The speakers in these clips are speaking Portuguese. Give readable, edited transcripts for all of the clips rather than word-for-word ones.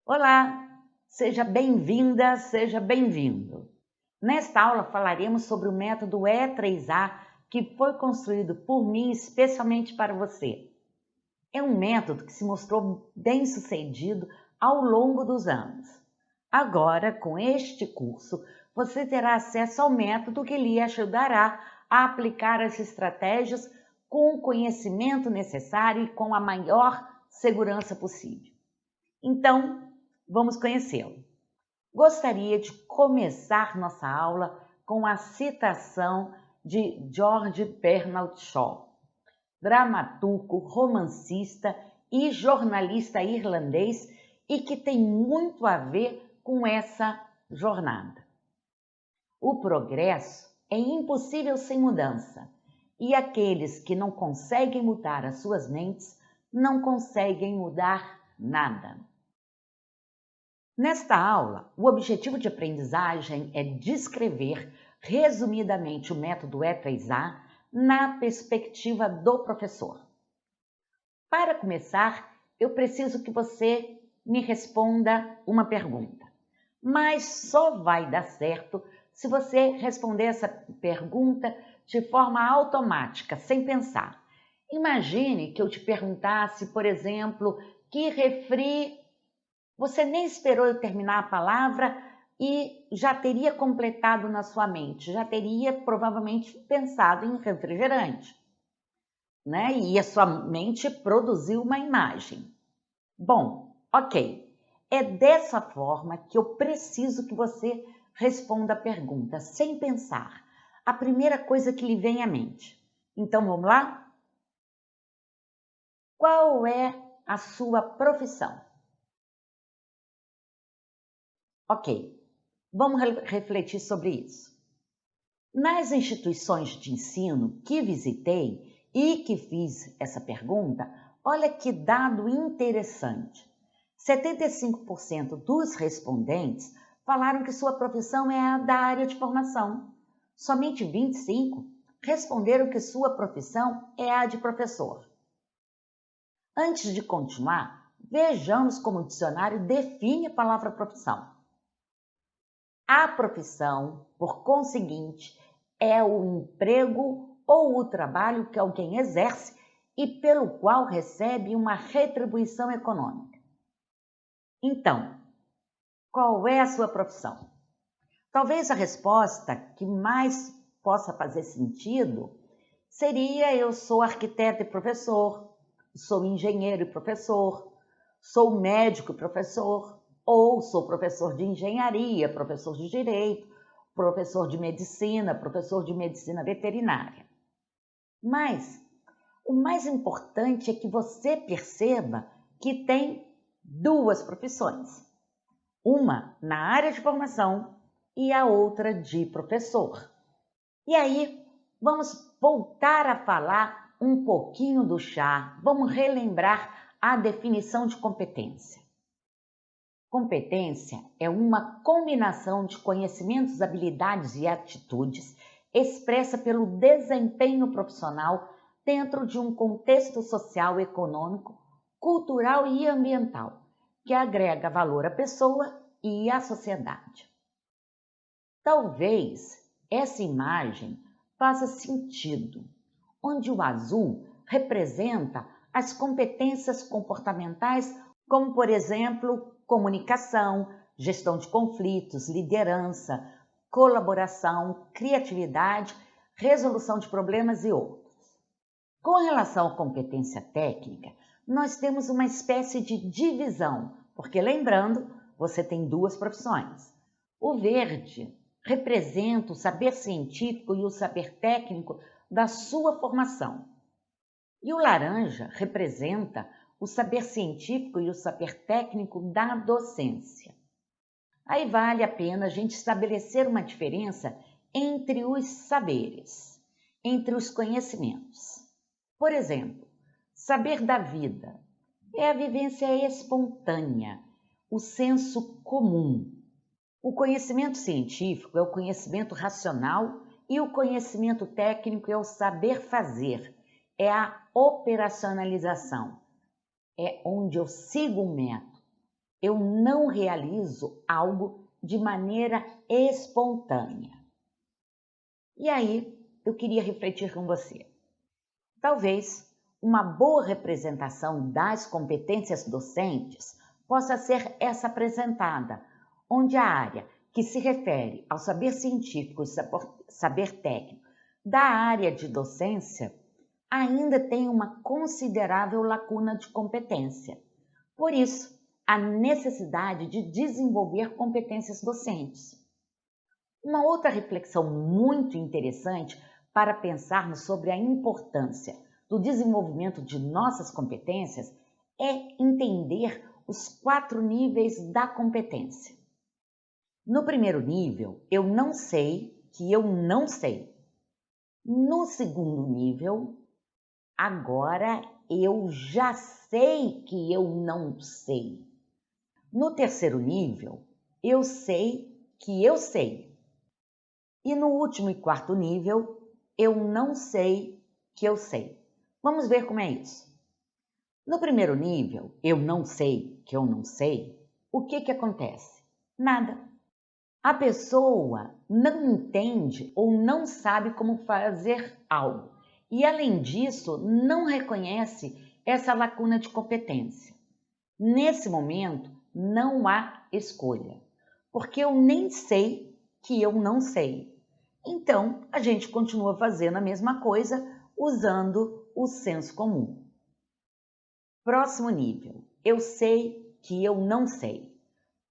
Olá, seja bem-vinda, seja bem-vindo. Nesta aula falaremos sobre o método E3A que foi construído por mim especialmente para você. É um método que se mostrou bem-sucedido ao longo dos anos. Agora, com este curso, você terá acesso ao método que lhe ajudará a aplicar as estratégias com o conhecimento necessário e com a maior segurança possível. Então, vamos conhecê-lo. Gostaria de começar nossa aula com a citação de George Bernard Shaw, dramaturgo, romancista e jornalista irlandês e que tem muito a ver com essa jornada. O progresso é impossível sem mudança, e aqueles que não conseguem mudar as suas mentes não conseguem mudar nada. Nesta aula, o objetivo de aprendizagem é descrever resumidamente o método E3A na perspectiva do professor. Para começar, eu preciso que você me responda uma pergunta, mas só vai dar certo se você responder essa pergunta de forma automática, sem pensar. Imagine que eu te perguntasse, por exemplo, que refri. Você nem esperou eu terminar a palavra e já teria completado na sua mente, já teria provavelmente pensado em refrigerante, né? E a sua mente produziu uma imagem. Bom, ok. É dessa forma que eu preciso que você responda a pergunta, sem pensar. A primeira coisa que lhe vem à mente. Então vamos lá? Qual é a sua profissão? Ok. Vamos refletir sobre isso. Nas instituições de ensino que visitei e que fiz essa pergunta, olha que dado interessante. 75% dos respondentes falaram que sua profissão é a da área de formação. Somente 25% responderam que sua profissão é a de professor. Antes de continuar, vejamos como o dicionário define a palavra profissão. A profissão, por conseguinte, é o emprego ou o trabalho que alguém exerce e pelo qual recebe uma retribuição econômica. Então, qual é a sua profissão? Talvez a resposta que mais possa fazer sentido seria: eu sou arquiteto e professor, sou engenheiro e professor, sou médico e professor, ou sou professor de engenharia, professor de direito, professor de medicina veterinária. Mas o mais importante é que você perceba que tem duas profissões. Uma na área de formação e a outra de professor. E aí, vamos voltar a falar um pouquinho do chá, vamos relembrar a definição de competência. Competência é uma combinação de conhecimentos, habilidades e atitudes expressa pelo desempenho profissional dentro de um contexto social, econômico, cultural e ambiental, que agrega valor à pessoa e à sociedade. Talvez essa imagem faça sentido, onde o azul representa as competências comportamentais, como, por exemplo, comunicação, gestão de conflitos, liderança, colaboração, criatividade, resolução de problemas e outros. Com relação à competência técnica, nós temos uma espécie de divisão, porque lembrando, você tem duas profissões. O verde representa o saber científico e o saber técnico da sua formação. E o laranja representa o saber científico e o saber técnico da docência. Aí vale a pena a gente estabelecer uma diferença entre os saberes, entre os conhecimentos. Por exemplo, saber da vida é a vivência espontânea, o senso comum. O conhecimento científico é o conhecimento racional e o conhecimento técnico é o saber fazer, é a operacionalização, é onde eu sigo um método. Eu não realizo algo de maneira espontânea. E aí, eu queria refletir com você. Talvez uma boa representação das competências docentes possa ser essa apresentada, onde a área que se refere ao saber científico e saber técnico da área de docência ainda tem uma considerável lacuna de competência. Por isso, a necessidade de desenvolver competências docentes. Uma outra reflexão muito interessante para pensarmos sobre a importância do desenvolvimento de nossas competências é entender os 4 níveis da competência. No primeiro nível, eu não sei que eu não sei. No segundo nível, agora eu já sei que eu não sei. No terceiro nível, eu sei que eu sei. E no último e quarto nível, eu não sei que eu sei. Vamos ver como é isso. No primeiro nível, eu não sei que eu não sei, o que acontece? Nada. A pessoa não entende ou não sabe como fazer algo e, além disso, não reconhece essa lacuna de competência. Nesse momento, não há escolha, porque eu nem sei que eu não sei. Então, a gente continua fazendo a mesma coisa usando o senso comum. Próximo nível, eu sei que eu não sei.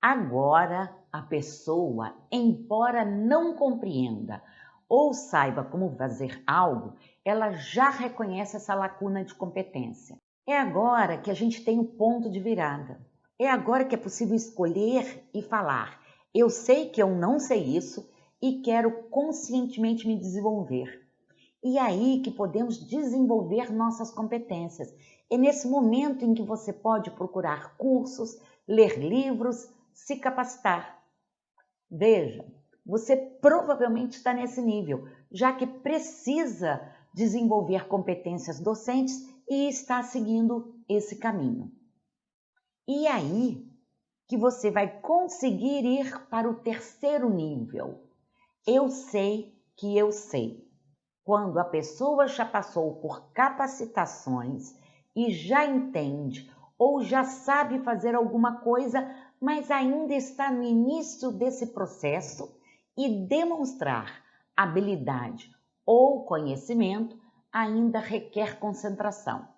Agora, a pessoa, embora não compreenda ou saiba como fazer algo, ela já reconhece essa lacuna de competência. É agora que a gente tem o ponto de virada. É agora que é possível escolher e falar: eu sei que eu não sei isso e quero conscientemente me desenvolver. E é aí que podemos desenvolver nossas competências. É nesse momento em que você pode procurar cursos, ler livros, se capacitar. Veja, você provavelmente está nesse nível, já que precisa desenvolver competências docentes e está seguindo esse caminho. E aí que você vai conseguir ir para o terceiro nível. Eu sei que eu sei. Quando a pessoa já passou por capacitações e já entende ou já sabe fazer alguma coisa, mas ainda está no início desse processo e demonstrar habilidade ou conhecimento ainda requer concentração.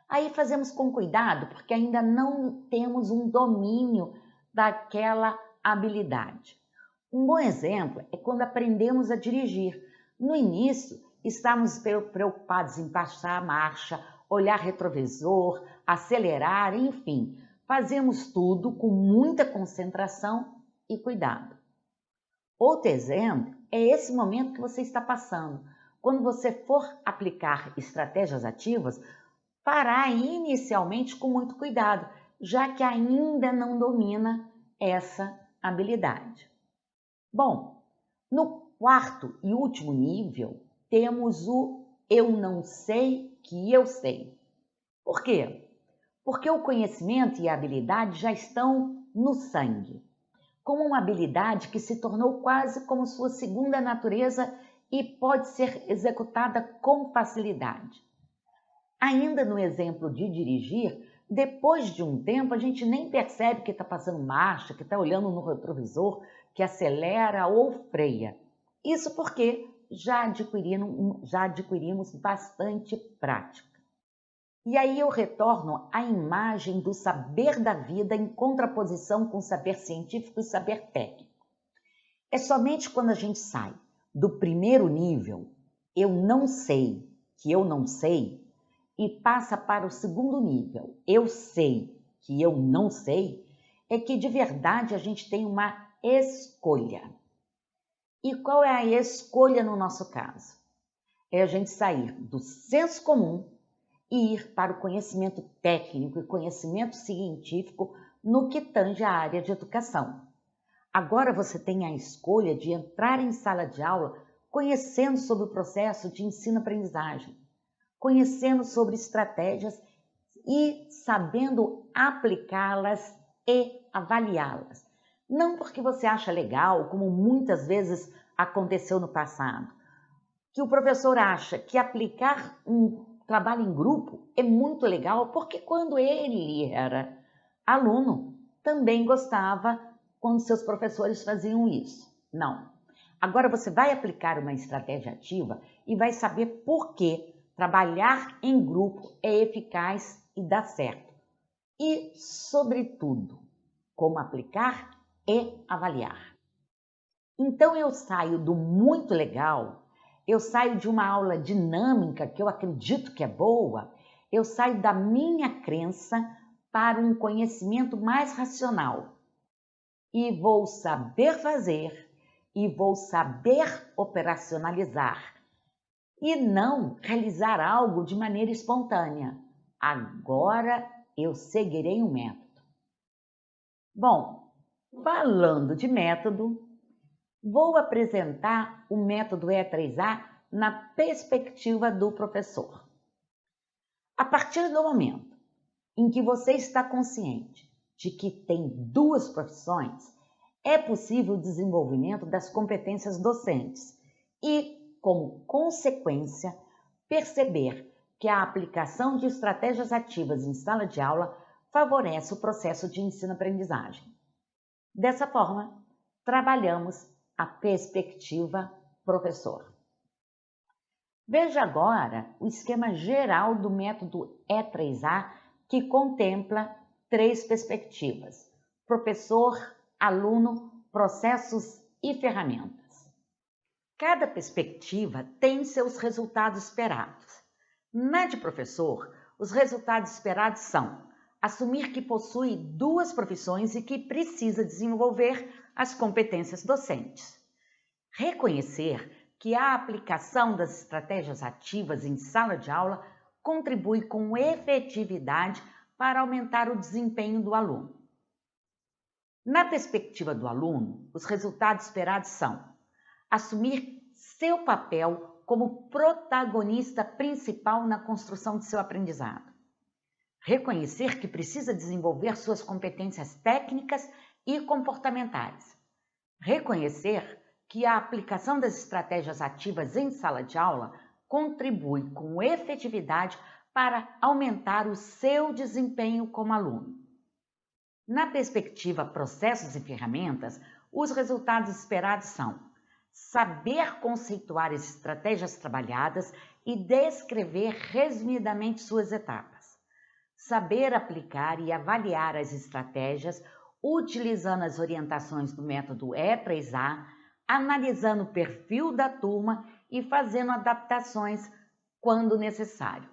Aí fazemos com cuidado porque ainda não temos um domínio daquela habilidade. Um bom exemplo é quando aprendemos a dirigir. No início, estamos preocupados em passar a marcha, olhar retrovisor, acelerar, enfim. Fazemos tudo com muita concentração e cuidado. Outro exemplo é esse momento que você está passando. Quando você for aplicar estratégias ativas, parar inicialmente com muito cuidado, já que ainda não domina essa habilidade. Bom, no quarto e último nível, temos o eu não sei que eu sei. Por quê? Porque o conhecimento e a habilidade já estão no sangue, como uma habilidade que se tornou quase como sua segunda natureza e pode ser executada com facilidade. Ainda no exemplo de dirigir, depois de um tempo a gente nem percebe que está passando marcha, que está olhando no retrovisor, que acelera ou freia. Isso porque já adquirimos bastante prática. E aí eu retorno à imagem do saber da vida em contraposição com o saber científico e saber técnico. É somente quando a gente sai do primeiro nível, eu não sei que eu não sei, e passa para o segundo nível, eu sei que eu não sei, é que de verdade a gente tem uma escolha. E qual é a escolha no nosso caso? É a gente sair do senso comum e ir para o conhecimento técnico e conhecimento científico no que tange a área de educação. Agora você tem a escolha de entrar em sala de aula conhecendo sobre o processo de ensino-aprendizagem, conhecendo sobre estratégias e sabendo aplicá-las e avaliá-las. Não porque você acha legal, como muitas vezes aconteceu no passado, que o professor acha que aplicar um trabalho em grupo é muito legal, porque quando ele era aluno, também gostava quando seus professores faziam isso. Não. Agora você vai aplicar uma estratégia ativa e vai saber por que trabalhar em grupo é eficaz e dá certo. E, sobretudo, como aplicar e avaliar. Então eu saio do muito legal, eu saio de uma aula dinâmica que eu acredito que é boa, eu saio da minha crença para um conhecimento mais racional. E vou saber fazer, e vou saber operacionalizar, e não realizar algo de maneira espontânea. Agora eu seguirei um método. Bom, falando de método, vou apresentar o método E3A na perspectiva do professor. A partir do momento em que você está consciente de que tem duas profissões, é possível o desenvolvimento das competências docentes e, como consequência, perceber que a aplicação de estratégias ativas em sala de aula favorece o processo de ensino-aprendizagem. Dessa forma, trabalhamos a perspectiva professor. Veja agora o esquema geral do método E3A, que contempla 3 perspectivas: professor, aluno, processos e ferramentas. Cada perspectiva tem seus resultados esperados. Na de professor, os resultados esperados são assumir que possui 2 profissões e que precisa desenvolver as competências docentes. Reconhecer que a aplicação das estratégias ativas em sala de aula contribui com efetividade para aumentar o desempenho do aluno. Na perspectiva do aluno, os resultados esperados são assumir seu papel como protagonista principal na construção de seu aprendizado. Reconhecer que precisa desenvolver suas competências técnicas e comportamentais. Reconhecer que a aplicação das estratégias ativas em sala de aula contribui com efetividade para aumentar o seu desempenho como aluno. Na perspectiva processos e ferramentas, os resultados esperados são saber conceituar as estratégias trabalhadas e descrever resumidamente suas etapas. Saber aplicar e avaliar as estratégias utilizando as orientações do método E3A, analisando o perfil da turma e fazendo adaptações quando necessário.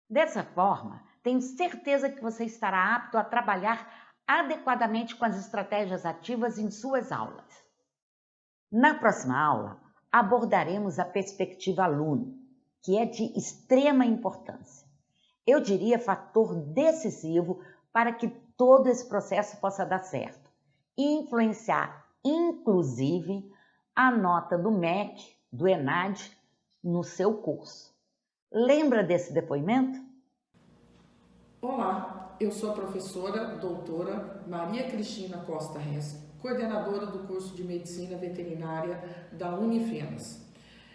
Dessa forma, tenho certeza que você estará apto a trabalhar adequadamente com as estratégias ativas em suas aulas. Na próxima aula, abordaremos a perspectiva aluno, que é de extrema importância. Eu diria fator decisivo para que todo esse processo possa dar certo e influenciar, inclusive, a nota do MEC, do ENAD, no seu curso. Lembra desse depoimento? Olá, eu sou a professora doutora Maria Cristina Costa Rez, coordenadora do curso de Medicina Veterinária da Unifenas.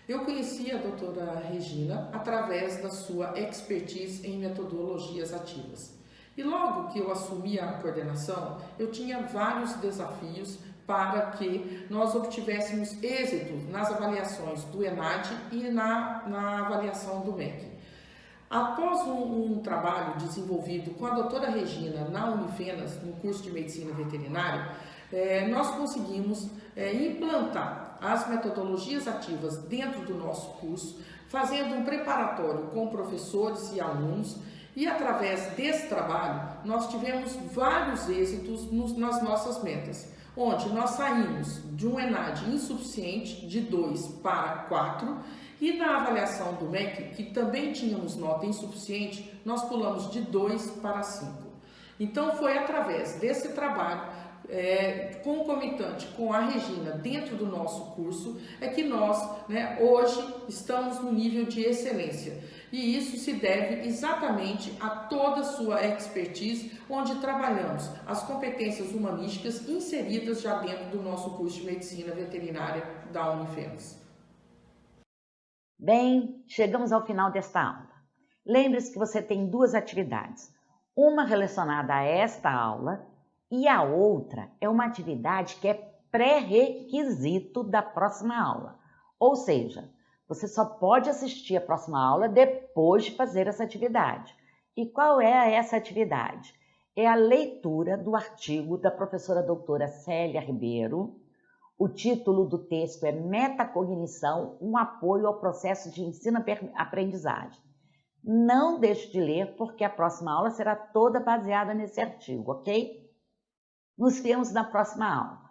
Eu conheci a doutora Regina através da sua expertise em metodologias ativas. E logo que eu assumi a coordenação, eu tinha vários desafios para que nós obtivéssemos êxito nas avaliações do ENAD e na avaliação do MEC. Após um trabalho desenvolvido com a doutora Regina na Unifenas, no curso de Medicina Veterinária, nós conseguimos implantar as metodologias ativas dentro do nosso curso, fazendo um preparatório com professores e alunos, e através desse trabalho nós tivemos vários êxitos nas nossas metas, onde nós saímos de um ENAD insuficiente de 2 para 4, e na avaliação do MEC, que também tínhamos nota insuficiente, nós pulamos de 2 para 5. Então foi através desse trabalho concomitante com a Regina dentro do nosso curso, é que nós, hoje estamos no nível de excelência. E isso se deve exatamente a toda a sua expertise, onde trabalhamos as competências humanísticas inseridas já dentro do nosso curso de Medicina Veterinária da Unifenas. Bem, chegamos ao final desta aula. Lembre-se que você tem duas atividades, uma relacionada a esta aula e a outra é uma atividade que é pré-requisito da próxima aula. Ou seja, você só pode assistir a próxima aula depois de fazer essa atividade. E qual é essa atividade? É a leitura do artigo da professora doutora Célia Ribeiro. O título do texto é Metacognição, um apoio ao processo de ensino-aprendizagem. Não deixe de ler, porque a próxima aula será toda baseada nesse artigo, ok? Nos vemos na próxima aula.